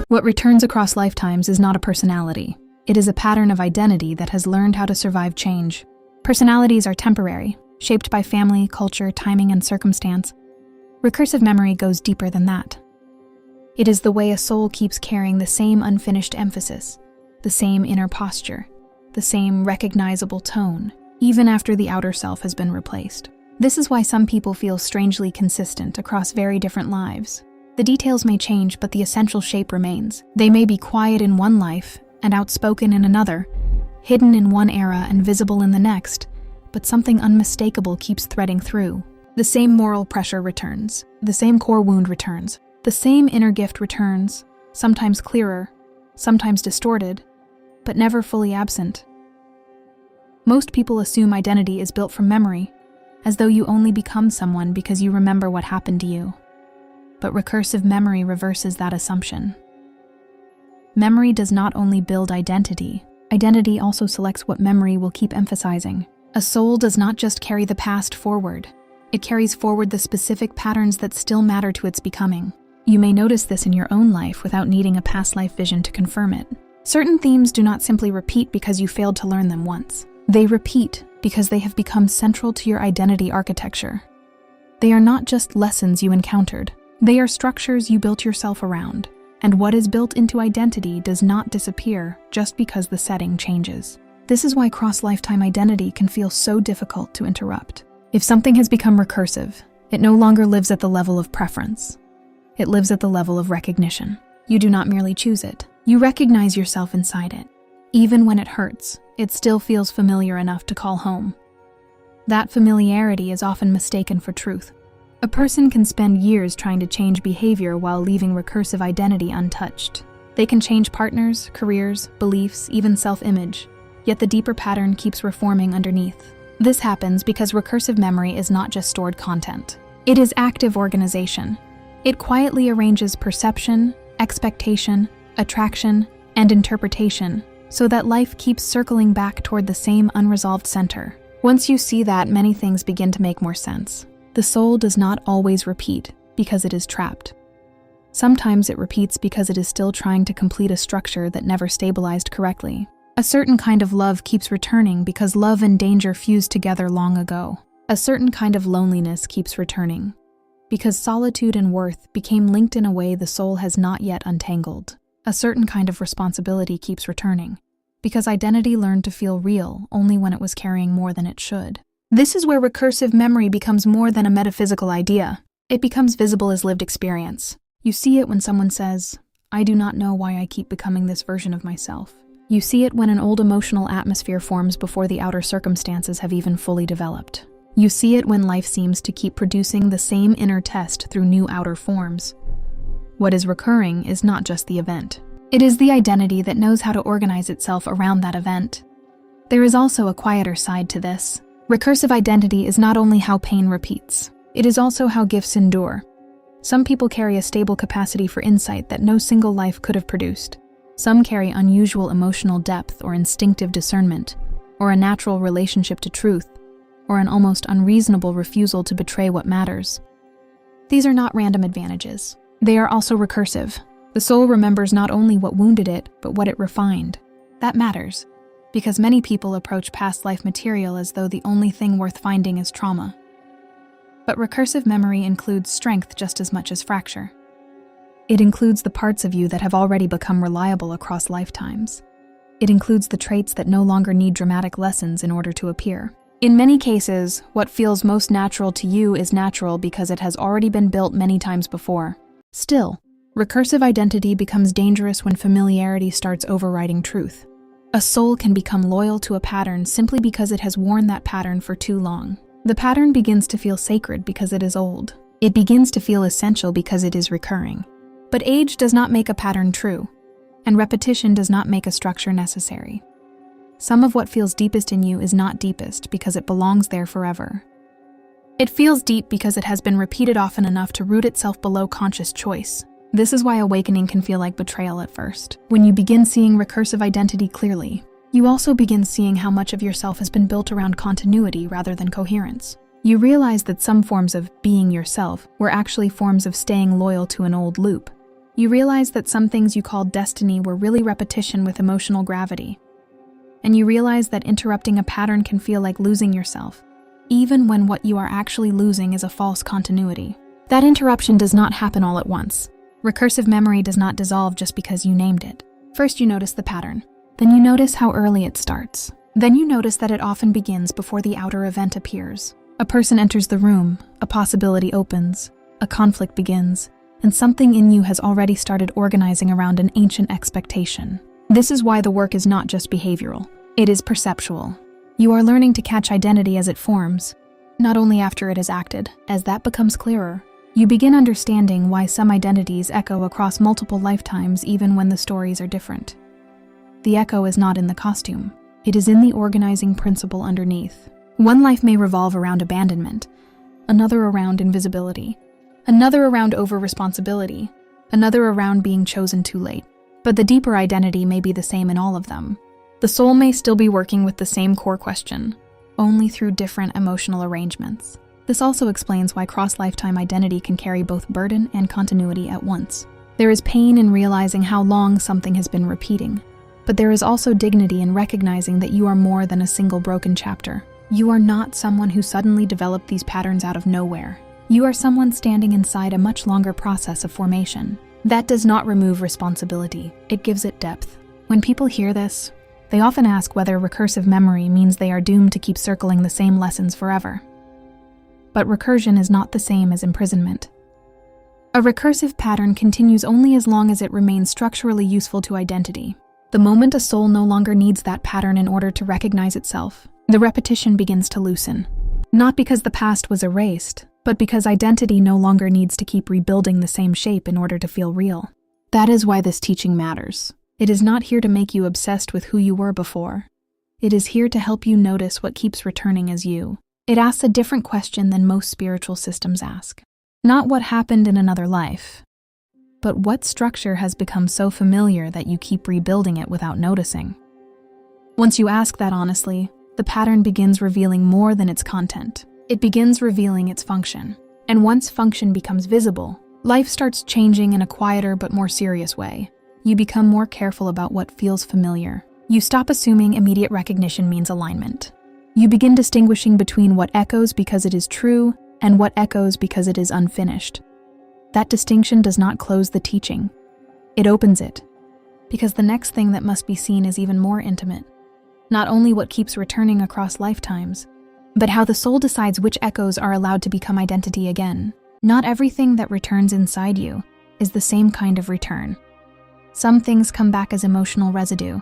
What returns across lifetimes is not a personality. It is a pattern of identity that has learned how to survive change. Personalities are temporary, shaped by family, culture, timing, and circumstance. Recursive memory goes deeper than that. It is the way a soul keeps carrying the same unfinished emphasis, the same inner posture, the same recognizable tone, even after the outer self has been replaced. This is why some people feel strangely consistent across very different lives. The details may change, but the essential shape remains. They may be quiet in one life and outspoken in another, hidden in one era and visible in the next, but something unmistakable keeps threading through. The same moral pressure returns, the same core wound returns, the same inner gift returns, sometimes clearer, sometimes distorted, but never fully absent. Most people assume identity is built from memory, as though you only become someone because you remember what happened to you. But recursive memory reverses that assumption. Memory does not only build identity also selects what memory will keep emphasizing. A soul does not just carry the past forward, it carries forward the specific patterns that still matter to its becoming. You may notice this in your own life without needing a past life vision to confirm it. Certain themes do not simply repeat because you failed to learn them once. They repeat because they have become central to your identity architecture. They are not just lessons you encountered. They are structures you built yourself around, and what is built into identity does not disappear just because the setting changes. This is why cross-lifetime identity can feel so difficult to interrupt. If something has become recursive, it no longer lives at the level of preference. It lives at the level of recognition. You do not merely choose it. You recognize yourself inside it. Even when it hurts, it still feels familiar enough to call home. That familiarity is often mistaken for truth. A person can spend years trying to change behavior while leaving recursive identity untouched. They can change partners, careers, beliefs, even self-image, yet the deeper pattern keeps reforming underneath. This happens because recursive memory is not just stored content. It is active organization. It quietly arranges perception, expectation, attraction, and interpretation so that life keeps circling back toward the same unresolved center. Once you see that, many things begin to make more sense. The soul does not always repeat because it is trapped. Sometimes it repeats because it is still trying to complete a structure that never stabilized correctly. A certain kind of love keeps returning because love and danger fused together long ago. A certain kind of loneliness keeps returning because solitude and worth became linked in a way the soul has not yet untangled. A certain kind of responsibility keeps returning because identity learned to feel real only when it was carrying more than it should. This is where recursive memory becomes more than a metaphysical idea. It becomes visible as lived experience. You see it when someone says, "I do not know why I keep becoming this version of myself." You see it when an old emotional atmosphere forms before the outer circumstances have even fully developed. You see it when life seems to keep producing the same inner test through new outer forms. What is recurring is not just the event. It is the identity that knows how to organize itself around that event. There is also a quieter side to this. Recursive identity is not only how pain repeats, it is also how gifts endure. Some people carry a stable capacity for insight that no single life could have produced. Some carry unusual emotional depth or instinctive discernment, or a natural relationship to truth, or an almost unreasonable refusal to betray what matters. These are not random advantages. They are also recursive. The soul remembers not only what wounded it, but what it refined. That matters, because many people approach past life material as though the only thing worth finding is trauma. But recursive memory includes strength just as much as fracture. It includes the parts of you that have already become reliable across lifetimes. It includes the traits that no longer need dramatic lessons in order to appear. In many cases, what feels most natural to you is natural because it has already been built many times before. Still, recursive identity becomes dangerous when familiarity starts overriding truth. A soul can become loyal to a pattern simply because it has worn that pattern for too long. The pattern begins to feel sacred because it is old. It begins to feel essential because it is recurring. But age does not make a pattern true, and repetition does not make a structure necessary. Some of what feels deepest in you is not deepest because it belongs there forever. It feels deep because it has been repeated often enough to root itself below conscious choice. This is why awakening can feel like betrayal at first. When you begin seeing recursive identity clearly, you also begin seeing how much of yourself has been built around continuity rather than coherence. You realize that some forms of being yourself were actually forms of staying loyal to an old loop. You realize that some things you called destiny were really repetition with emotional gravity. And you realize that interrupting a pattern can feel like losing yourself, even when what you are actually losing is a false continuity. That interruption does not happen all at once. Recursive memory does not dissolve just because you named it. First you notice the pattern. Then you notice how early it starts. Then you notice that it often begins before the outer event appears. A person enters the room, a possibility opens, a conflict begins, and something in you has already started organizing around an ancient expectation. This is why the work is not just behavioral. It is perceptual. You are learning to catch identity as it forms, not only after it has acted. As that becomes clearer, you begin understanding why some identities echo across multiple lifetimes even when the stories are different. The echo is not in the costume. It is in the organizing principle underneath. One life may revolve around abandonment, another around invisibility, another around over-responsibility, another around being chosen too late. But the deeper identity may be the same in all of them. The soul may still be working with the same core question, only through different emotional arrangements. This also explains why cross-lifetime identity can carry both burden and continuity at once. There is pain in realizing how long something has been repeating, but there is also dignity in recognizing that you are more than a single broken chapter. You are not someone who suddenly developed these patterns out of nowhere. You are someone standing inside a much longer process of formation. That does not remove responsibility, it gives it depth. When people hear this, they often ask whether recursive memory means they are doomed to keep circling the same lessons forever. But recursion is not the same as imprisonment. A recursive pattern continues only as long as it remains structurally useful to identity. The moment a soul no longer needs that pattern in order to recognize itself, the repetition begins to loosen. Not because the past was erased, but because identity no longer needs to keep rebuilding the same shape in order to feel real. That is why this teaching matters. It is not here to make you obsessed with who you were before. It is here to help you notice what keeps returning as you. It asks a different question than most spiritual systems ask. Not what happened in another life, but what structure has become so familiar that you keep rebuilding it without noticing. Once you ask that honestly, the pattern begins revealing more than its content. It begins revealing its function. And once function becomes visible, life starts changing in a quieter but more serious way. You become more careful about what feels familiar. You stop assuming immediate recognition means alignment. You begin distinguishing between what echoes because it is true and what echoes because it is unfinished. That distinction does not close the teaching. It opens it, because the next thing that must be seen is even more intimate. Not only what keeps returning across lifetimes, but how the soul decides which echoes are allowed to become identity again. Not everything that returns inside you is the same kind of return. Some things come back as emotional residue.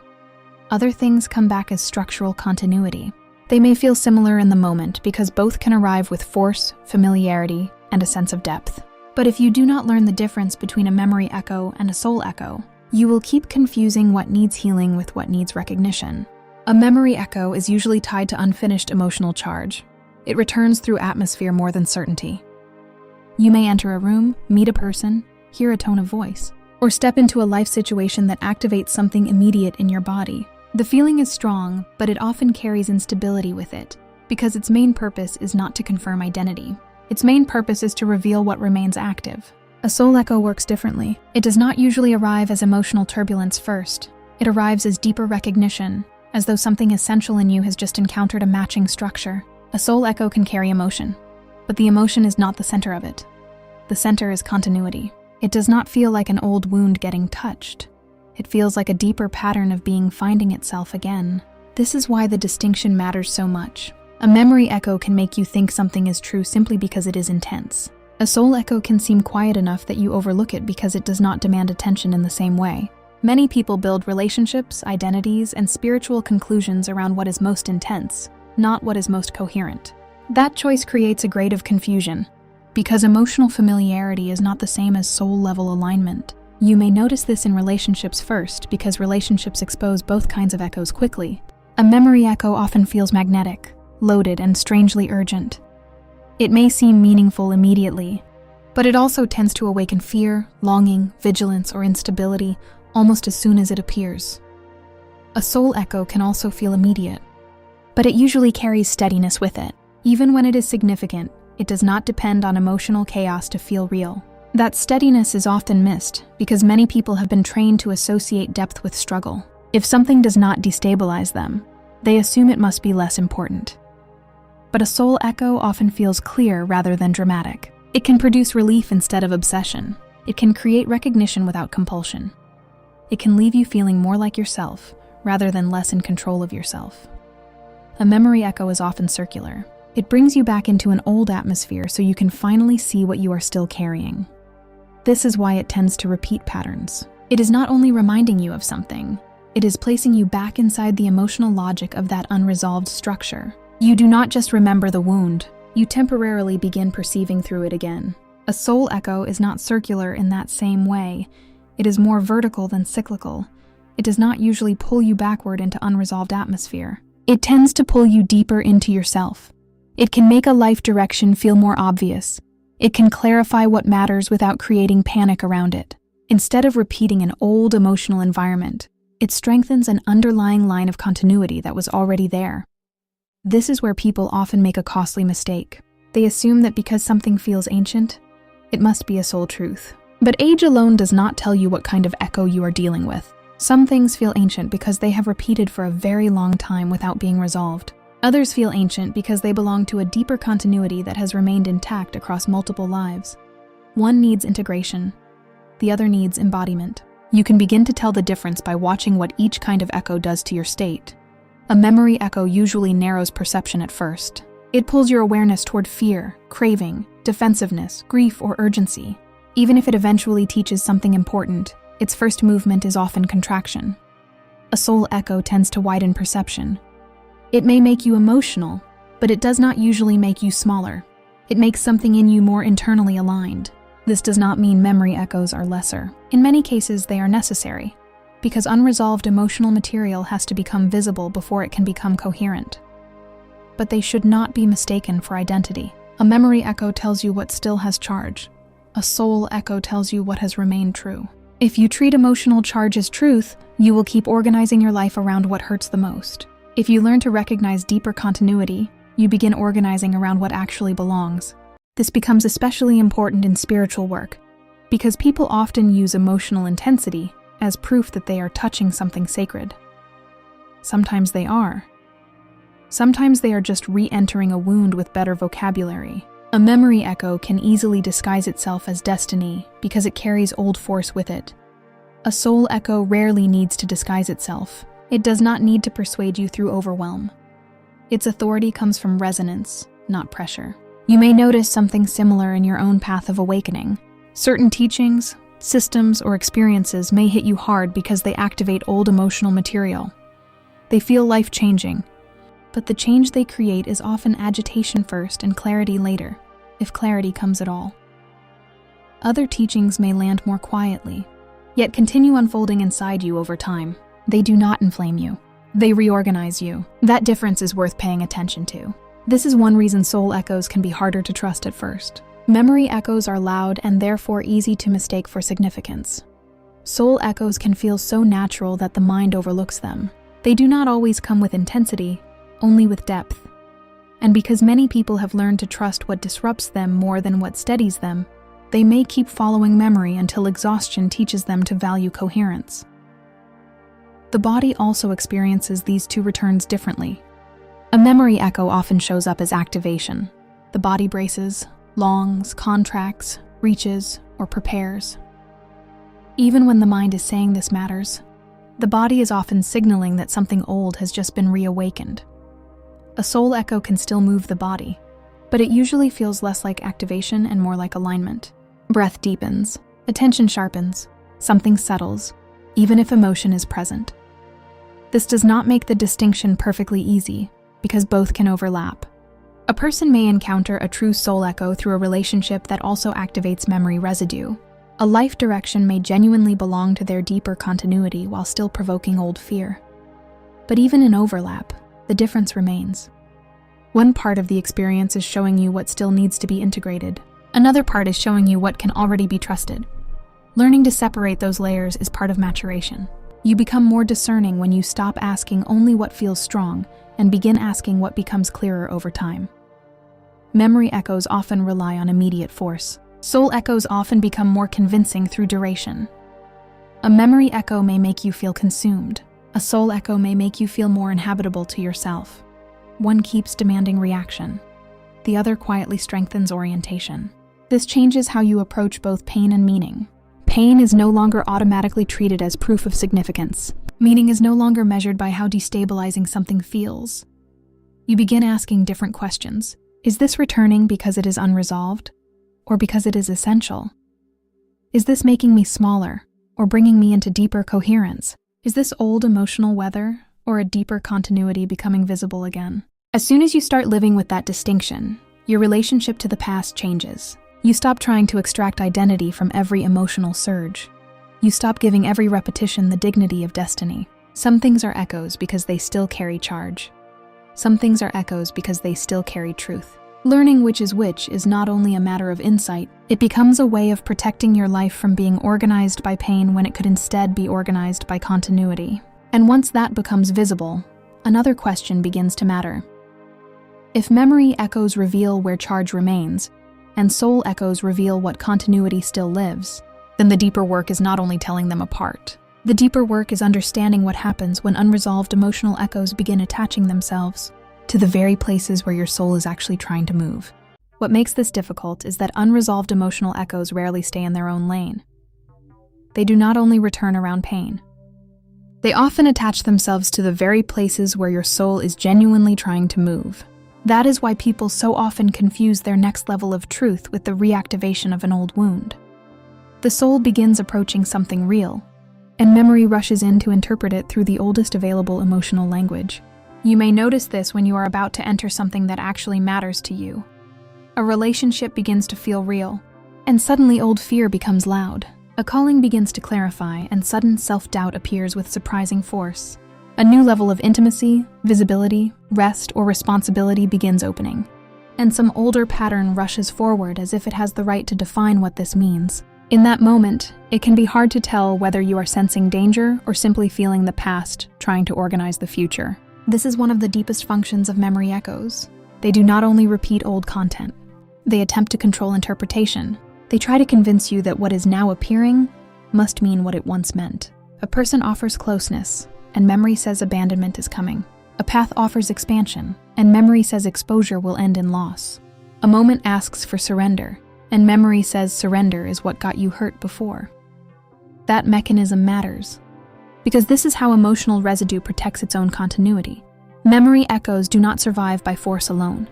Other things come back as structural continuity. They may feel similar in the moment because both can arrive with force, familiarity, and a sense of depth. But if you do not learn the difference between a memory echo and a soul echo, you will keep confusing what needs healing with what needs recognition. A memory echo is usually tied to unfinished emotional charge. It returns through atmosphere more than certainty. You may enter a room, meet a person, hear a tone of voice, or step into a life situation that activates something immediate in your body. The feeling is strong, but it often carries instability with it, because its main purpose is not to confirm identity. Its main purpose is to reveal what remains active. A soul echo works differently. It does not usually arrive as emotional turbulence first. It arrives as deeper recognition, as though something essential in you has just encountered a matching structure. A soul echo can carry emotion, but the emotion is not the center of it. The center is continuity. It does not feel like an old wound getting touched. It feels like a deeper pattern of being finding itself again. This is why the distinction matters so much. A memory echo can make you think something is true simply because it is intense. A soul echo can seem quiet enough that you overlook it because it does not demand attention in the same way. Many people build relationships, identities, and spiritual conclusions around what is most intense, not what is most coherent. That choice creates a grade of confusion. because emotional familiarity is not the same as soul-level alignment. You may notice this in relationships first, because relationships expose both kinds of echoes quickly. A memory echo often feels magnetic, loaded, and strangely urgent. It may seem meaningful immediately, but it also tends to awaken fear, longing, vigilance, or instability almost as soon as it appears. A soul echo can also feel immediate, but it usually carries steadiness with it. Even when it is significant, it does not depend on emotional chaos to feel real. That steadiness is often missed because many people have been trained to associate depth with struggle. If something does not destabilize them, they assume it must be less important. But a soul echo often feels clear rather than dramatic. It can produce relief instead of obsession. It can create recognition without compulsion. It can leave you feeling more like yourself rather than less in control of yourself. A memory echo is often circular. It brings you back into an old atmosphere so you can finally see what you are still carrying. This is why it tends to repeat patterns. It is not only reminding you of something, it is placing you back inside the emotional logic of that unresolved structure. You do not just remember the wound, you temporarily begin perceiving through it again. A soul echo is not circular in that same way. It is more vertical than cyclical. It does not usually pull you backward into unresolved atmosphere. It tends to pull you deeper into yourself. It can make a life direction feel more obvious. It can clarify what matters without creating panic around it. Instead of repeating an old emotional environment, it strengthens an underlying line of continuity that was already there. This is where people often make a costly mistake. They assume that because something feels ancient, it must be a soul truth. But age alone does not tell you what kind of echo you are dealing with. Some things feel ancient because they have repeated for a very long time without being resolved. Others feel ancient because they belong to a deeper continuity that has remained intact across multiple lives. One needs integration, the other needs embodiment. You can begin to tell the difference by watching what each kind of echo does to your state. A memory echo usually narrows perception at first. It pulls your awareness toward fear, craving, defensiveness, grief, or urgency. Even if it eventually teaches something important, its first movement is often contraction. A soul echo tends to widen perception. It may make you emotional, but it does not usually make you smaller. It makes something in you more internally aligned. This does not mean memory echoes are lesser. In many cases, they are necessary, because unresolved emotional material has to become visible before it can become coherent. But they should not be mistaken for identity. A memory echo tells you what still has charge. A soul echo tells you what has remained true. If you treat emotional charge as truth, you will keep organizing your life around what hurts the most. If you learn to recognize deeper continuity, you begin organizing around what actually belongs. This becomes especially important in spiritual work, because people often use emotional intensity as proof that they are touching something sacred. Sometimes they are. Sometimes they are just re-entering a wound with better vocabulary. A memory echo can easily disguise itself as destiny because it carries old force with it. A soul echo rarely needs to disguise itself. It does not need to persuade you through overwhelm. Its authority comes from resonance, not pressure. You may notice something similar in your own path of awakening. Certain teachings, systems, or experiences may hit you hard because they activate old emotional material. They feel life-changing, but the change they create is often agitation first and clarity later, if clarity comes at all. Other teachings may land more quietly, yet continue unfolding inside you over time. They do not inflame you. They reorganize you. That difference is worth paying attention to. This is one reason soul echoes can be harder to trust at first. Memory echoes are loud and therefore easy to mistake for significance. Soul echoes can feel so natural that the mind overlooks them. They do not always come with intensity, only with depth. And because many people have learned to trust what disrupts them more than what steadies them, they may keep following memory until exhaustion teaches them to value coherence. The body also experiences these two returns differently. A memory echo often shows up as activation. The body braces, longs, contracts, reaches, or prepares. Even when the mind is saying this matters, the body is often signaling that something old has just been reawakened. A soul echo can still move the body, but it usually feels less like activation and more like alignment. Breath deepens, attention sharpens, something settles, even if emotion is present. This does not make the distinction perfectly easy, because both can overlap. A person may encounter a true soul echo through a relationship that also activates memory residue. A life direction may genuinely belong to their deeper continuity while still provoking old fear. But even in overlap, the difference remains. One part of the experience is showing you what still needs to be integrated. Another part is showing you what can already be trusted. Learning to separate those layers is part of maturation. You become more discerning when you stop asking only what feels strong and begin asking what becomes clearer over time. Memory echoes often rely on immediate force. Soul echoes often become more convincing through duration. A memory echo may make you feel consumed. A soul echo may make you feel more inhabitable to yourself. One keeps demanding reaction. The other quietly strengthens orientation. This changes how you approach both pain and meaning. Pain is no longer automatically treated as proof of significance. Meaning is no longer measured by how destabilizing something feels. You begin asking different questions. Is this returning because it is unresolved, or because it is essential? Is this making me smaller, or bringing me into deeper coherence? Is this old emotional weather, or a deeper continuity becoming visible again? As soon as you start living with that distinction, your relationship to the past changes. You stop trying to extract identity from every emotional surge. You stop giving every repetition the dignity of destiny. Some things are echoes because they still carry charge. Some things are echoes because they still carry truth. Learning which is not only a matter of insight, it becomes a way of protecting your life from being organized by pain when it could instead be organized by continuity. And once that becomes visible, another question begins to matter. If memory echoes reveal where charge remains, and soul echoes reveal what continuity still lives, then the deeper work is not only telling them apart. The deeper work is understanding what happens when unresolved emotional echoes begin attaching themselves to the very places where your soul is actually trying to move. What makes this difficult is that unresolved emotional echoes rarely stay in their own lane. They do not only return around pain. They often attach themselves to the very places where your soul is genuinely trying to move. That is why people so often confuse their next level of truth with the reactivation of an old wound. The soul begins approaching something real, and memory rushes in to interpret it through the oldest available emotional language. You may notice this when you are about to enter something that actually matters to you. A relationship begins to feel real, and suddenly old fear becomes loud. A calling begins to clarify, and sudden self-doubt appears with surprising force. A new level of intimacy, visibility, rest, or responsibility begins opening, and some older pattern rushes forward as if it has the right to define what this means. In that moment, it can be hard to tell whether you are sensing danger or simply feeling the past trying to organize the future. This is one of the deepest functions of memory echoes. They do not only repeat old content. They attempt to control interpretation. They try to convince you that what is now appearing must mean what it once meant. A person offers closeness, and memory says abandonment is coming. A path offers expansion, and memory says exposure will end in loss. A moment asks for surrender, and memory says surrender is what got you hurt before. That mechanism matters, because this is how emotional residue protects its own continuity. Memory echoes do not survive by force alone.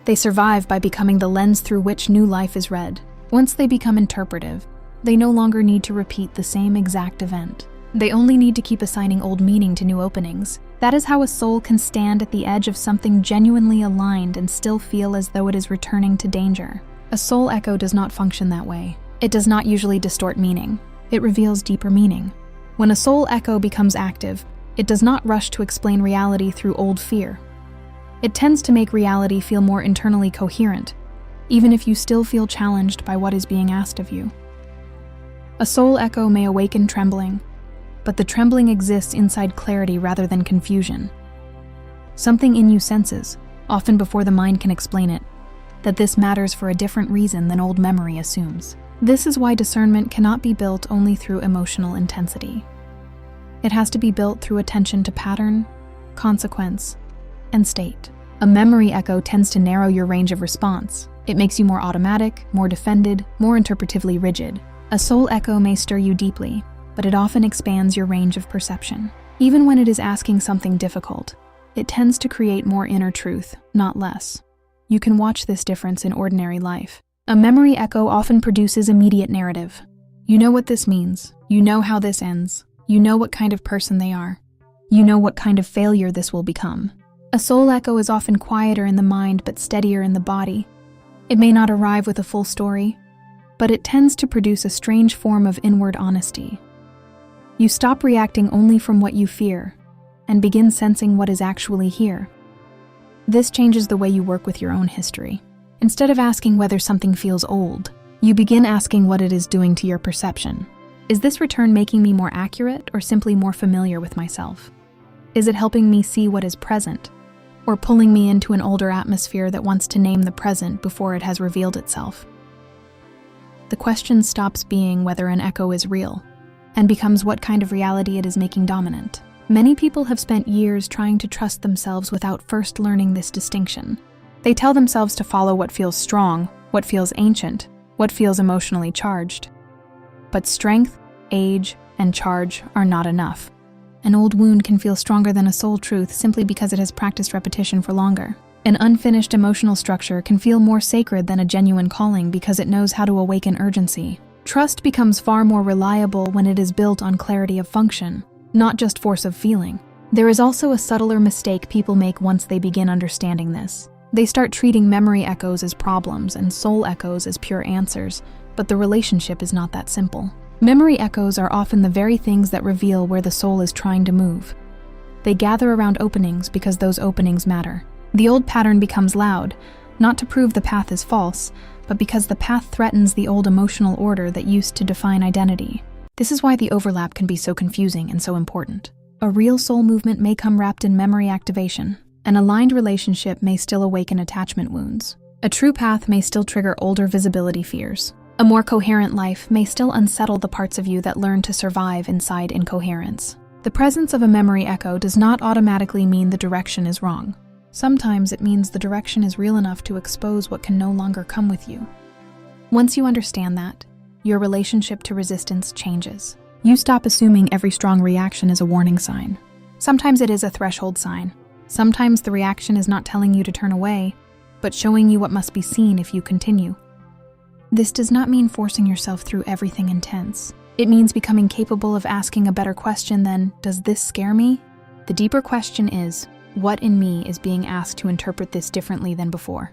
They survive by becoming the lens through which new life is read. Once they become interpretive, they no longer need to repeat the same exact event. They only need to keep assigning old meaning to new openings. That is how a soul can stand at the edge of something genuinely aligned and still feel as though it is returning to danger. A soul echo does not function that way. It does not usually distort meaning. It reveals deeper meaning. When a soul echo becomes active, it does not rush to explain reality through old fear. It tends to make reality feel more internally coherent, even if you still feel challenged by what is being asked of you. A soul echo may awaken trembling, but the trembling exists inside clarity rather than confusion. Something in you senses, often before the mind can explain it, that this matters for a different reason than old memory assumes. This is why discernment cannot be built only through emotional intensity. It has to be built through attention to pattern, consequence, and state. A memory echo tends to narrow your range of response. It makes you more automatic, more defended, more interpretively rigid. A soul echo may stir you deeply, but it often expands your range of perception. Even when it is asking something difficult, it tends to create more inner truth, not less. You can watch this difference in ordinary life. A memory echo often produces immediate narrative. You know what this means. You know how this ends. You know what kind of person they are. You know what kind of failure this will become. A soul echo is often quieter in the mind but steadier in the body. It may not arrive with a full story, but it tends to produce a strange form of inward honesty. You stop reacting only from what you fear and begin sensing what is actually here. This changes the way you work with your own history. Instead of asking whether something feels old, you begin asking what it is doing to your perception. Is this return making me more accurate or simply more familiar with myself? Is it helping me see what is present, or pulling me into an older atmosphere that wants to name the present before it has revealed itself? The question stops being whether an echo is real and becomes what kind of reality it is making dominant. Many people have spent years trying to trust themselves without first learning this distinction. They tell themselves to follow what feels strong, what feels ancient, what feels emotionally charged. But strength, age, and charge are not enough. An old wound can feel stronger than a soul truth simply because it has practiced repetition for longer. An unfinished emotional structure can feel more sacred than a genuine calling because it knows how to awaken urgency. Trust becomes far more reliable when it is built on clarity of function, not just force of feeling. There is also a subtler mistake people make once they begin understanding this. They start treating memory echoes as problems and soul echoes as pure answers, but the relationship is not that simple. Memory echoes are often the very things that reveal where the soul is trying to move. They gather around openings because those openings matter. The old pattern becomes loud, not to prove the path is false, but because the path threatens the old emotional order that used to define identity. This is why the overlap can be so confusing and so important. A real soul movement may come wrapped in memory activation. An aligned relationship may still awaken attachment wounds. A true path may still trigger older visibility fears. A more coherent life may still unsettle the parts of you that learn to survive inside incoherence. The presence of a memory echo does not automatically mean the direction is wrong. Sometimes it means the direction is real enough to expose what can no longer come with you. Once you understand that, your relationship to resistance changes. You stop assuming every strong reaction is a warning sign. Sometimes it is a threshold sign. Sometimes the reaction is not telling you to turn away, but showing you what must be seen if you continue. This does not mean forcing yourself through everything intense. It means becoming capable of asking a better question than, does this scare me? The deeper question is, what in me is being asked to interpret this differently than before?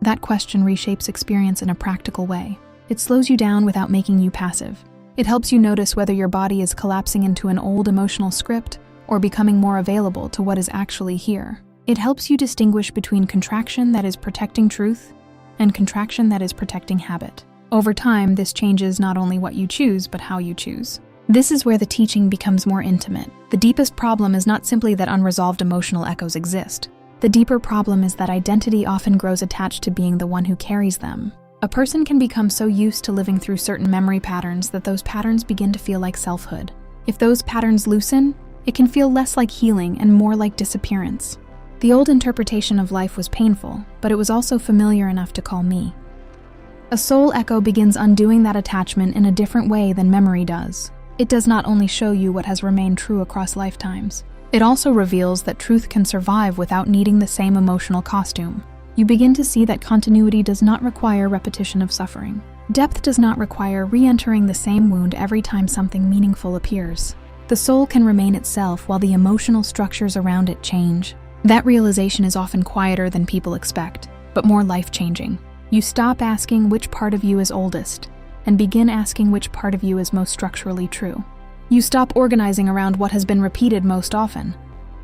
That question reshapes experience in a practical way. It slows you down without making you passive. It helps you notice whether your body is collapsing into an old emotional script or becoming more available to what is actually here. It helps you distinguish between contraction that is protecting truth and contraction that is protecting habit. Over time, this changes not only what you choose, but how you choose. This is where the teaching becomes more intimate. The deepest problem is not simply that unresolved emotional echoes exist. The deeper problem is that identity often grows attached to being the one who carries them. A person can become so used to living through certain memory patterns that those patterns begin to feel like selfhood. If those patterns loosen, it can feel less like healing and more like disappearance. The old interpretation of life was painful, but it was also familiar enough to call me. A soul echo begins undoing that attachment in a different way than memory does. It does not only show you what has remained true across lifetimes, it also reveals that truth can survive without needing the same emotional costume. You begin to see that continuity does not require repetition of suffering. Depth does not require re-entering the same wound every time something meaningful appears. The soul can remain itself while the emotional structures around it change. That realization is often quieter than people expect, but more life-changing. You stop asking which part of you is oldest, and begin asking which part of you is most structurally true. You stop organizing around what has been repeated most often,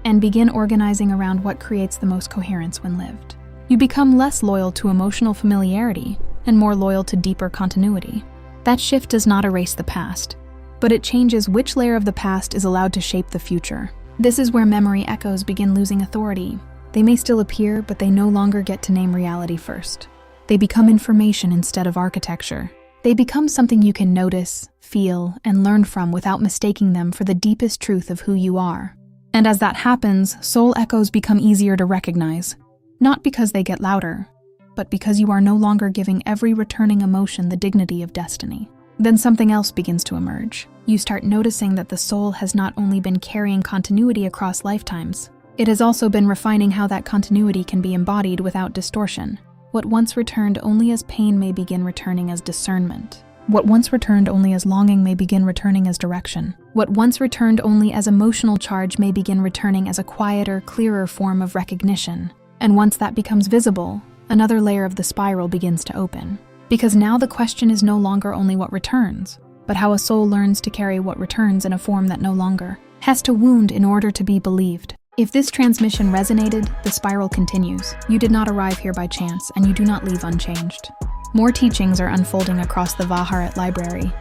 and begin organizing around what creates the most coherence when lived. You become less loyal to emotional familiarity, and more loyal to deeper continuity. That shift does not erase the past, but it changes which layer of the past is allowed to shape the future. This is where memory echoes begin losing authority. They may still appear, but they no longer get to name reality first. They become information instead of architecture. They become something you can notice, feel, and learn from without mistaking them for the deepest truth of who you are. And as that happens, soul echoes become easier to recognize, not because they get louder, but because you are no longer giving every returning emotion the dignity of destiny. Then something else begins to emerge. You start noticing that the soul has not only been carrying continuity across lifetimes, it has also been refining how that continuity can be embodied without distortion. What once returned only as pain may begin returning as discernment. What once returned only as longing may begin returning as direction. What once returned only as emotional charge may begin returning as a quieter, clearer form of recognition. And once that becomes visible, another layer of the spiral begins to open. Because now the question is no longer only what returns, but how a soul learns to carry what returns in a form that no longer has to wound in order to be believed. If this transmission resonated, the spiral continues. You did not arrive here by chance, and you do not leave unchanged. More teachings are unfolding across the Vaharat library,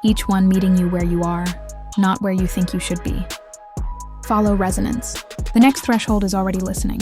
each one meeting you where you are, not where you think you should be. Follow resonance. The next threshold is already listening.